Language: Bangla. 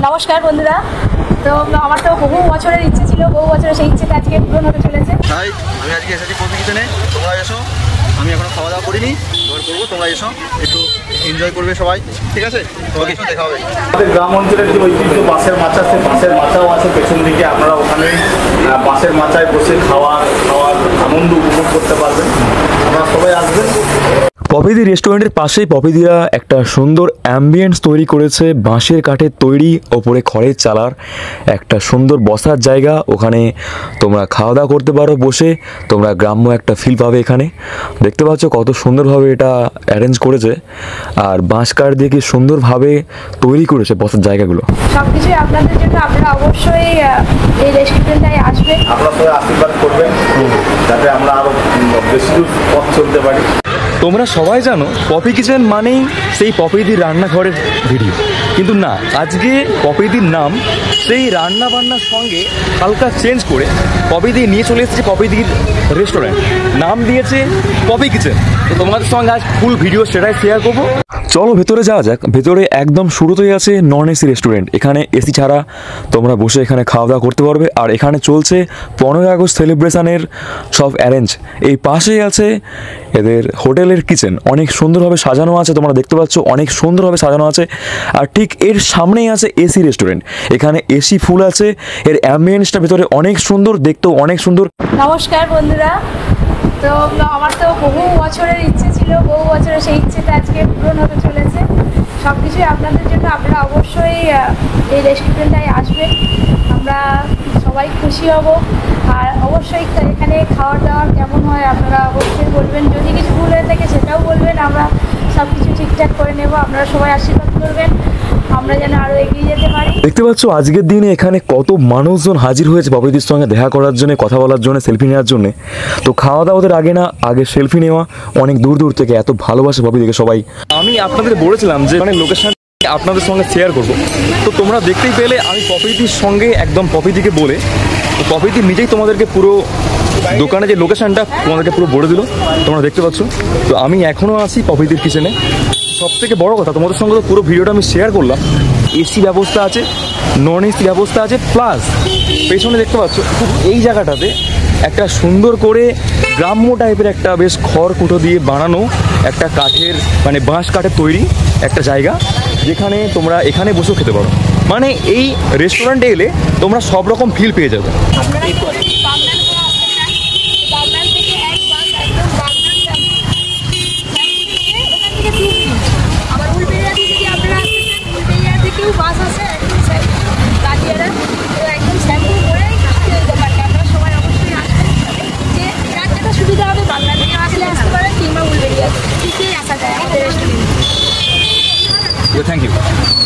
নমস্কার বন্ধুরা। তো আমার তো বহু বছরের ইচ্ছে ছিল, বহু বছরের সেই ইচ্ছেটা আজকে পূরণ হতে চলেছে। তাই আমি আজকে এসেছি কফি কিচেনে। তোমরা এসো, আমি এখনো খাওয়া দাওয়া করিনি, এবার করবো। তোমরা এসো, একটু এনজয় করবে সবাই, ঠিক আছে? তোমাকে একটু দেখা হবে। আমাদের গ্রাম অঞ্চলের যে ঐতিহ্য বাঁশের মাচা, সেই বাঁশের মাচাও আছে পেছন দিকে। আপনারা ওখানে বাঁশের মাচায় বসে খাওয়ার আনন্দ উপভোগ করতে পারবেন। আপনারা সবাই আসবেন। পপিদি রেস্টুরেন্টের পাশেই পপিদিরা একটা সুন্দর অ্যাম্বিয়েন্স তৈরি করেছে, বাঁশের কাঠের তৈরি, ওপরে খড়ের চালার একটা সুন্দর বসার জায়গা। ওখানে তোমরা খাওয়া দাওয়া করতে পারো বসে, তোমরা গ্রাম্য একটা ফিল পাবে। এখানে দেখতে পাচ্ছ কত সুন্দরভাবে এটা অ্যারেঞ্জ করেছে, আর বাঁশ কাঠ দিয়ে কি সুন্দরভাবে তৈরি করেছে বসার জায়গাগুলো। সব কিছুই আপনাদের জন্য, আপনারা অবশ্যই এই রেস্টুরেন্টটায় আসবেন। আপনারা সবাই আশীর্বাদ করবেন যাতে আমরা আরও বেশি দূর পথ চলতে পারি। তোমরা সবাই জানো পপি কিচেন মানেই সেই পপিদির রান্নাঘরের ভিডিও, কিন্তু না, আজকে পপিদির নাম সেই রান্না বান্নার সঙ্গে হালকা চেঞ্জ করে পপিদি নিয়ে চলে এসেছে পপিদির রেস্টুরেন্ট, নাম দিয়েছে পপি কিচেন। তো তোমাদের সঙ্গে আজ ফুল ভিডিও সেটাই শেয়ার করবো। চলো ভেতরে যাওয়া যাক। ভেতরে একদম শুরুতেই আছে নন এসি রেস্টুরেন্ট। এখানে এসি ছাড়া তোমরা বসে এখানে খাওয়া দাওয়া করতে পারবে। আর এখানে চলছে 15 আগস্ট সেলিব্রেশনের সব অ্যারেঞ্জ। এই পাশেই আছে এদের হোটেলের কিচেন, অনেক সুন্দরভাবে সাজানো আছে, তোমরা দেখতে পাচ্ছ অনেক সুন্দরভাবে সাজানো আছে। আর ঠিক এর সামনেই আছে এসি রেস্টুরেন্ট, এখানে এসি ফুল আছে। এর অ্যাম্বিয়েন্সটা ভেতরে অনেক সুন্দর, দেখতেও অনেক সুন্দর। নমস্কার বন্ধুরা। তো আমার তো বহু বছরের ইচ্ছে ছিল, বহু বছরের সেই ইচ্ছেটা আজকে পূরণ হতে চলেছে। সব কিছুই আপনাদের জন্য, আপনারা অবশ্যই এই রেস্টুরেন্টটায় আসবেন। আমরা সবাই খুশি হব। আর অবশ্যই এখানে খাওয়ার দাওয়ার কেমন হয় আপনারা অবশ্যই বলবেন। যদি কিছু ভুল হয়ে থাকে সেটাও বলবেন, আমরা সব কিছু ঠিকঠাক করে নেব। আপনারা সবাই আশীর্বাদ করবেন, আমরা যেন আরও এগিয়ে যেতে পারি। দেখতে পাচ্ছ আজকের দিনে এখানে কত মানুষজন হাজির হয়েছে পপিদির সঙ্গে দেখা করার জন্য, কথা বলার জন্য, সেলফি নেওয়ার জন্য। তো খাওয়া দাওয়াদের আগে না, আগে সেলফি নেওয়া। অনেক দূর দূর থেকে এত ভালোবাসে পপিদিকে সবাই। আমি আপনাদের বলেছিলাম যে মানে লোকেশন আপনাদের সঙ্গে শেয়ার করব, তো তোমরা দেখতেই পেলে আমি পপিদির সঙ্গে একদম পপিদিকে বলে, তো পপিদি নিজেই তোমাদেরকে পুরো দোকানে যে লোকেশনটা তোমাদেরকে পুরো বলে দিল, তোমরা দেখতে পাচ্ছ। তো আমি এখনও আছি পপিদির কিচেনে। সব থেকে বড় কথা, তোমাদের সঙ্গে তো পুরো ভিডিওটা আমি শেয়ার করলাম। এসি ব্যবস্থা আছে, নন এসি ব্যবস্থা আছে, প্লাস পেছনে দেখতে পাচ্ছ এই জায়গাটাতে একটা সুন্দর করে গ্রাম্য টাইপের একটা বেশ খড়কুটো দিয়ে বানানো একটা কাঠের মানে বাঁশ কাঠের তৈরি একটা জায়গা, যেখানে তোমরা এখানে বসেও খেতে পারো। মানে এই রেস্টুরেন্টে এলে তোমরা সব রকম ফিল পেয়ে যাবে। Thank you.